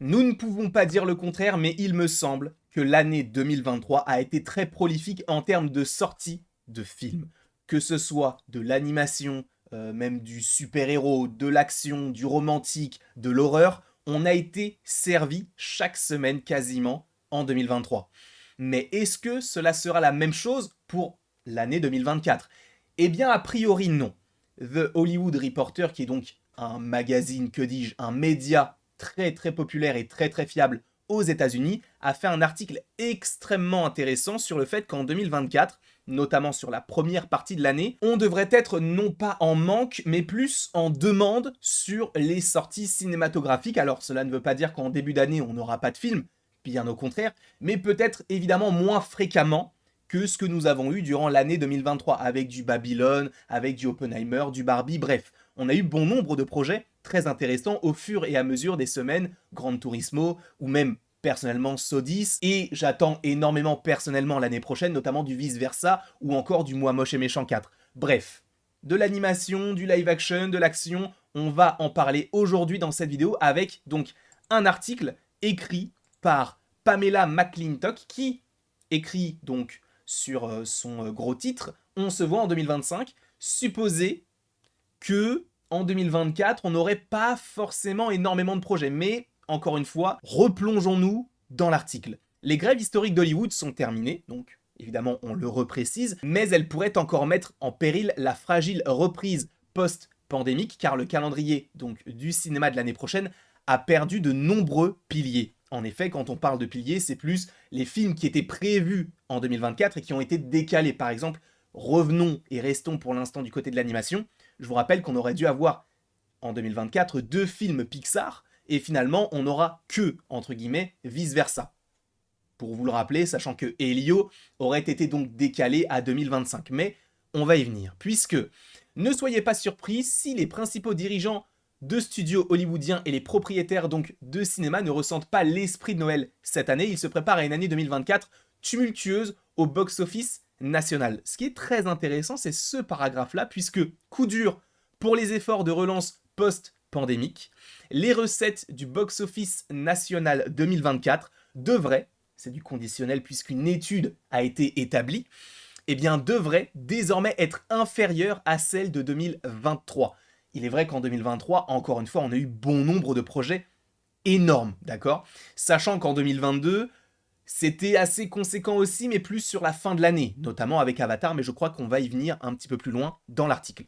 Nous ne pouvons pas dire le contraire, mais il me semble que l'année 2023 a été très prolifique en termes de sorties de films. Que ce soit de l'animation, même du super-héros, de l'action, du romantique, de l'horreur, on a été servi chaque semaine quasiment en 2023. Mais est-ce que cela sera la même chose pour l'année 2024? Eh bien, a priori non. The Hollywood Reporter, qui est donc un magazine, que dis-je, un média très très populaire et très très fiable aux États-Unis, a fait un article extrêmement intéressant sur le fait qu'en 2024, notamment sur la première partie de l'année, on devrait être non pas en manque, mais plus en demande sur les sorties cinématographiques. Alors cela ne veut pas dire qu'en début d'année, on n'aura pas de film, bien au contraire, mais peut-être évidemment moins fréquemment que ce que nous avons eu durant l'année 2023, avec du Babylone, avec du Oppenheimer, du Barbie, bref. On a eu bon nombre de projets très intéressants au fur et à mesure des semaines, Gran Turismo, ou même personnellement Sodis, et j'attends énormément personnellement l'année prochaine, notamment du Vice Versa, ou encore du Moi Moche et Méchant 4. Bref, de l'animation, du live action, de l'action, on va en parler aujourd'hui dans cette vidéo avec donc un article écrit par Pamela McClintock qui écrit donc sur son gros titre On se voit en 2025, supposer que en 2024, on n'aurait pas forcément énormément de projets. Mais, encore une fois, replongeons-nous dans l'article. Les grèves historiques d'Hollywood sont terminées, donc évidemment on le reprécise, mais elles pourraient encore mettre en péril la fragile reprise post-pandémique, car le calendrier donc du cinéma de l'année prochaine a perdu de nombreux piliers. En effet, quand on parle de piliers, c'est plus les films qui étaient prévus en 2024 et qui ont été décalés. Par exemple, revenons et restons pour l'instant du côté de l'animation. Je vous rappelle qu'on aurait dû avoir en 2024 deux films Pixar et finalement on n'aura que, entre guillemets, vice-versa. Pour vous le rappeler, sachant que Helio aurait été donc décalé à 2025. Mais on va y venir, puisque ne soyez pas surpris si les principaux dirigeants de studios hollywoodiens et les propriétaires donc de cinéma ne ressentent pas l'esprit de Noël cette année. Ils se préparent à une année 2024 tumultueuse au box-office national. Ce qui est très intéressant, c'est ce paragraphe-là, puisque coup dur pour les efforts de relance post-pandémique, les recettes du box-office national 2024 devraient, c'est du conditionnel puisqu'une étude a été établie, eh bien devraient désormais être inférieures à celles de 2023. Il est vrai qu'en 2023, encore une fois, on a eu bon nombre de projets énormes, d'accord? Sachant qu'en 2022, c'était assez conséquent aussi, mais plus sur la fin de l'année, notamment avec Avatar, mais je crois qu'on va y venir un petit peu plus loin dans l'article.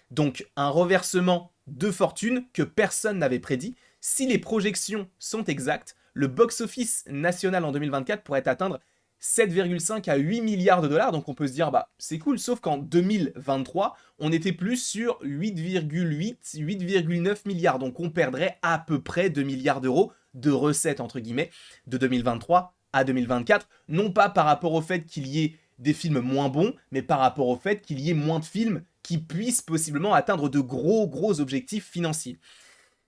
Donc un reversement de fortune que personne n'avait prédit. Si les projections sont exactes, le box-office national en 2024 pourrait atteindre 7,5 à 8 milliards de dollars, donc on peut se dire bah c'est cool, sauf qu'en 2023, on était plus sur 8,8, 8,9 milliards, donc on perdrait à peu près 2 milliards d'euros de recettes entre guillemets de 2023 à 2024, non pas par rapport au fait qu'il y ait des films moins bons, mais par rapport au fait qu'il y ait moins de films qui puissent possiblement atteindre de gros objectifs financiers.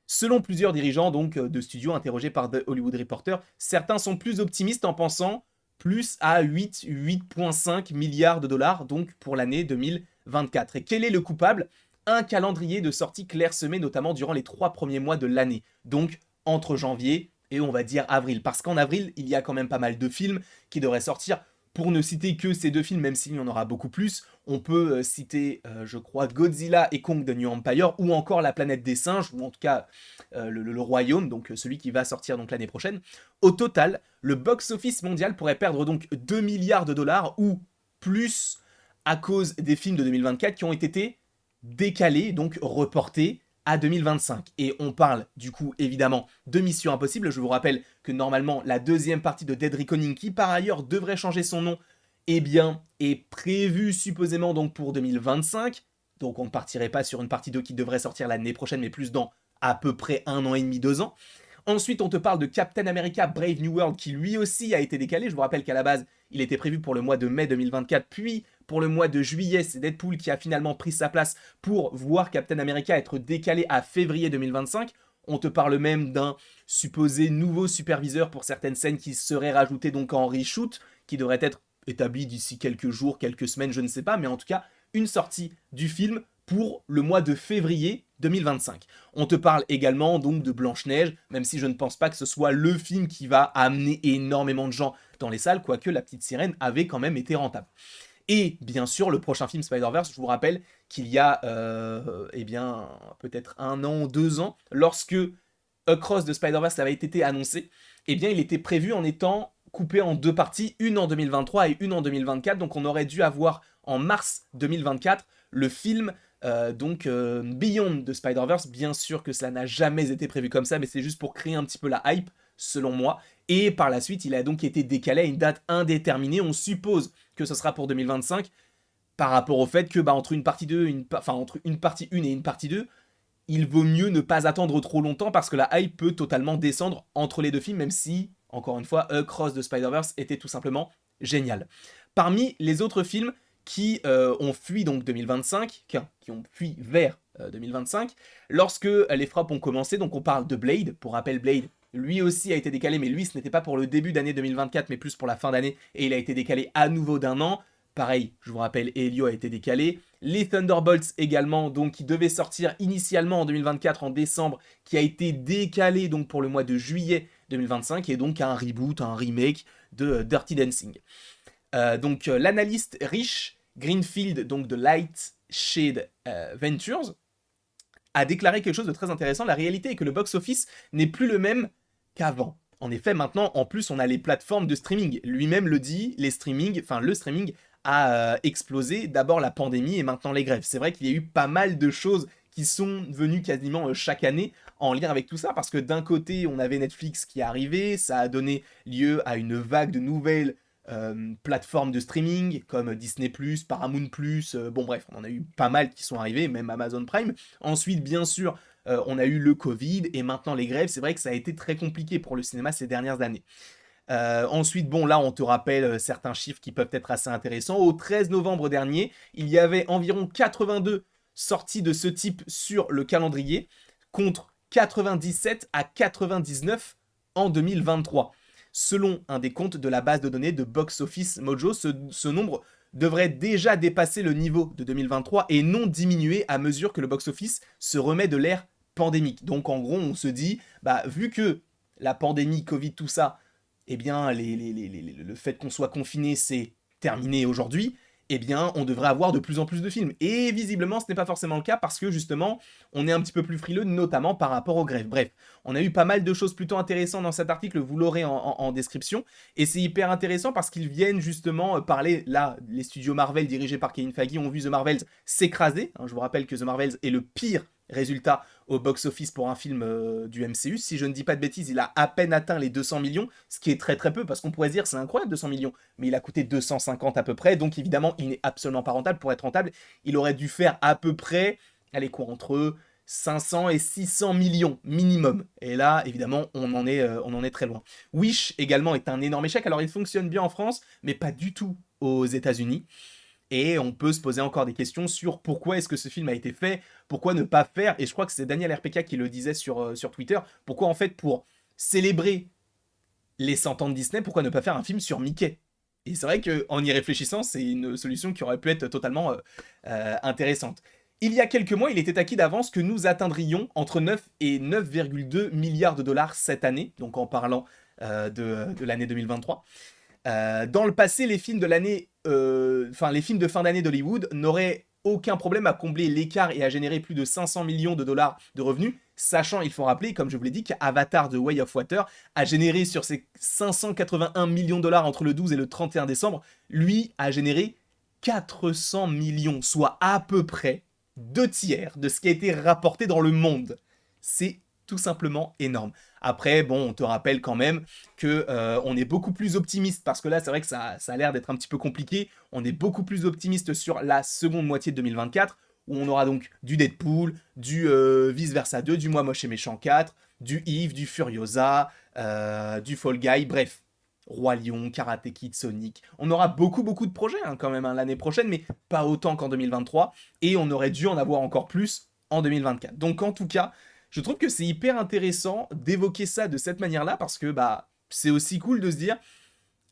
Selon plusieurs dirigeants donc de studios interrogés par The Hollywood Reporter, certains sont plus optimistes en pensant plus à 8,5 milliards de dollars donc pour l'année 2024. Et quel est le coupable? Un calendrier de sortie clairsemé notamment durant les 3 premiers mois de l'année, donc entre janvier et on va dire avril. Parce qu'en avril, il y a quand même pas mal de films qui devraient sortir. Pour ne citer que ces deux films, même s'il y en aura beaucoup plus, on peut citer, je crois, Godzilla et Kong the New Empire, ou encore La Planète des Singes, ou en tout cas le Royaume, donc celui qui va sortir donc l'année prochaine. Au total, le box-office mondial pourrait perdre donc 2 milliards de dollars, ou plus, à cause des films de 2024 qui ont été décalés, donc reportés à 2025. Et on parle du coup évidemment de Mission Impossible. Je vous rappelle que normalement la deuxième partie de Dead Reckoning, qui par ailleurs devrait changer son nom, eh bien est prévue supposément donc pour 2025. Donc on ne partirait pas sur une partie 2 qui devrait sortir l'année prochaine, mais plus dans à peu près 1 an et demi, 2 ans. Ensuite, on te parle de Captain America Brave New World qui lui aussi a été décalé. Je vous rappelle qu'à la base, il était prévu pour le mois de mai 2024, puis pour le mois de juillet, c'est Deadpool qui a finalement pris sa place pour voir Captain America être décalé à février 2025. On te parle même d'un supposé nouveau superviseur pour certaines scènes qui seraient rajoutées donc en reshoot, qui devrait être établi d'ici quelques jours, quelques semaines, je ne sais pas, mais en tout cas, une sortie du film pour le mois de février 2025. On te parle également donc de Blanche-Neige, même si je ne pense pas que ce soit le film qui va amener énormément de gens dans les salles, quoique La Petite Sirène avait quand même été rentable. Et bien sûr, le prochain film Spider-Verse, je vous rappelle qu'il y a eh bien peut-être 1 an, 2 ans, lorsque Across the Spider-Verse avait été annoncé, eh bien il était prévu en étant coupé en 2 parties, une en 2023 et une en 2024, donc on aurait dû avoir en mars 2024 le film Beyond the Spider-Verse. Bien sûr que cela n'a jamais été prévu comme ça, mais c'est juste pour créer un petit peu la hype, selon moi. Et par la suite, il a donc été décalé à une date indéterminée. On suppose que ce sera pour 2025, par rapport au fait que entre une partie 2, entre une partie 1 et une partie 2, il vaut mieux ne pas attendre trop longtemps parce que la hype peut totalement descendre entre les deux films, même si, encore une fois, Across the Spider-Verse était tout simplement génial. Parmi les autres films qui ont fui donc 2025, qui ont fui vers 2025, lorsque les frappes ont commencé, donc on parle de Blade, pour rappel Blade, lui aussi a été décalé, mais lui ce n'était pas pour le début d'année 2024, mais plus pour la fin d'année, et il a été décalé à nouveau d'1 an. Pareil, je vous rappelle, Helio a été décalé. Les Thunderbolts également, donc qui devait sortir initialement en 2024, en décembre, qui a été décalé donc pour le mois de juillet 2025, et donc un reboot, un remake de Dirty Dancing. L'analyste Rich Greenfield, donc de Lightshade Ventures, a déclaré quelque chose de très intéressant. La réalité est que le box-office n'est plus le même qu'avant. En effet, maintenant, en plus, on a les plateformes de streaming. Lui-même le dit, le streaming a explosé. D'abord la pandémie et maintenant les grèves. C'est vrai qu'il y a eu pas mal de choses qui sont venues quasiment chaque année en lien avec tout ça, parce que d'un côté, on avait Netflix qui est arrivé, ça a donné lieu à une vague de nouvelles plateformes de streaming comme Disney+, Paramount+, bon bref, on en a eu pas mal qui sont arrivés, même Amazon Prime. Ensuite, bien sûr, on a eu le Covid et maintenant les grèves. C'est vrai que ça a été très compliqué pour le cinéma ces dernières années. Ensuite, bon, là, on te rappelle certains chiffres qui peuvent être assez intéressants. Au 13 novembre dernier, il y avait environ 82 sorties de ce type sur le calendrier, contre 97 à 99 en 2023. Selon un des comptes de la base de données de Box Office Mojo, ce nombre devrait déjà dépasser le niveau de 2023 et non diminuer à mesure que le box-office se remet de l'ère pandémique. Donc en gros, on se dit, vu que la pandémie, Covid, tout ça, eh bien, le fait qu'on soit confiné, c'est terminé aujourd'hui, eh bien, on devrait avoir de plus en plus de films. Et visiblement, ce n'est pas forcément le cas parce que, justement, on est un petit peu plus frileux, notamment par rapport aux grèves. Bref, on a eu pas mal de choses plutôt intéressantes dans cet article, vous l'aurez en description. Et c'est hyper intéressant parce qu'ils viennent justement parler, là, les studios Marvel dirigés par Kevin Feige ont vu The Marvels s'écraser. Je vous rappelle que The Marvels est le pire résultat au box-office pour un film du MCU. Si je ne dis pas de bêtises, il a à peine atteint les 200 millions, ce qui est très très peu, parce qu'on pourrait se dire c'est incroyable 200 millions, mais il a coûté 250 à peu près, donc évidemment il n'est absolument pas rentable. Pour être rentable, il aurait dû faire à peu près, allez quoi, entre 500 et 600 millions minimum. Et là, évidemment, on en est très loin. Wish également est un énorme échec. Alors il fonctionne bien en France, mais pas du tout aux États-Unis. Et on peut se poser encore des questions sur pourquoi est-ce que ce film a été fait, pourquoi ne pas faire, et je crois que c'est Daniel RPK qui le disait sur Twitter, pourquoi en fait pour célébrer les 100 ans de Disney, pourquoi ne pas faire un film sur Mickey? Et c'est vrai qu'en y réfléchissant, c'est une solution qui aurait pu être totalement intéressante. Il y a quelques mois, il était acquis d'avance que nous atteindrions entre 9 et 9,2 milliards de dollars cette année, donc en parlant de l'année 2023. Dans le passé, les films les films de fin d'année d'Hollywood n'auraient aucun problème à combler l'écart et à générer plus de 500 millions de dollars de revenus, sachant, il faut rappeler, comme je vous l'ai dit, qu'Avatar The Way of Water a généré sur ses 581 millions de dollars entre le 12 et le 31 décembre, lui a généré 400 millions, soit à peu près 2 tiers de ce qui a été rapporté dans le monde. C'est tout simplement énorme. Après, bon, on te rappelle quand même que on est beaucoup plus optimiste, parce que là, c'est vrai que ça a l'air d'être un petit peu compliqué. On est beaucoup plus optimiste sur la seconde moitié de 2024, où on aura donc du Deadpool, du Vice Versa 2, du Moi Moche et Méchant 4, du Eve, du Furiosa, du Fall Guy, bref. Roi Lion, Karate Kid, Sonic. On aura beaucoup de projets quand même l'année prochaine, mais pas autant qu'en 2023. Et on aurait dû en avoir encore plus en 2024. Donc en tout cas, je trouve que c'est hyper intéressant d'évoquer ça de cette manière-là, parce que c'est aussi cool de se dire,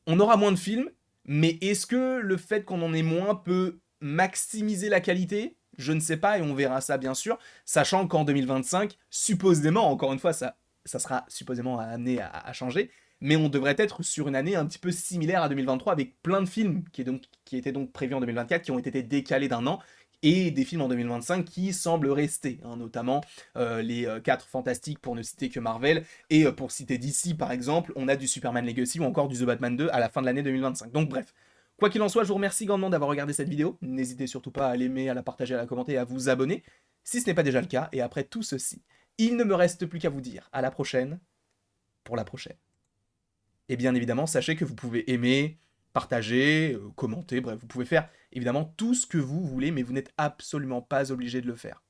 on aura moins de films, mais est-ce que le fait qu'on en ait moins peut maximiser la qualité? Je ne sais pas et on verra ça bien sûr, sachant qu'en 2025, supposément, encore une fois, ça sera supposément amené à changer, mais on devrait être sur une année un petit peu similaire à 2023 avec plein de films qui étaient donc prévus en 2024, qui ont été décalés d'un an, et des films en 2025 qui semblent rester, hein, notamment les 4 Fantastiques pour ne citer que Marvel, et pour citer DC par exemple, on a du Superman Legacy ou encore du The Batman 2 à la fin de l'année 2025. Donc bref, quoi qu'il en soit, je vous remercie grandement d'avoir regardé cette vidéo. N'hésitez surtout pas à l'aimer, à la partager, à la commenter et à vous abonner, si ce n'est pas déjà le cas. Et après tout ceci, il ne me reste plus qu'à vous dire à la prochaine, pour la prochaine. Et bien évidemment, sachez que vous pouvez aimer, partager, commenter, bref, vous pouvez faire évidemment tout ce que vous voulez, mais vous n'êtes absolument pas obligé de le faire.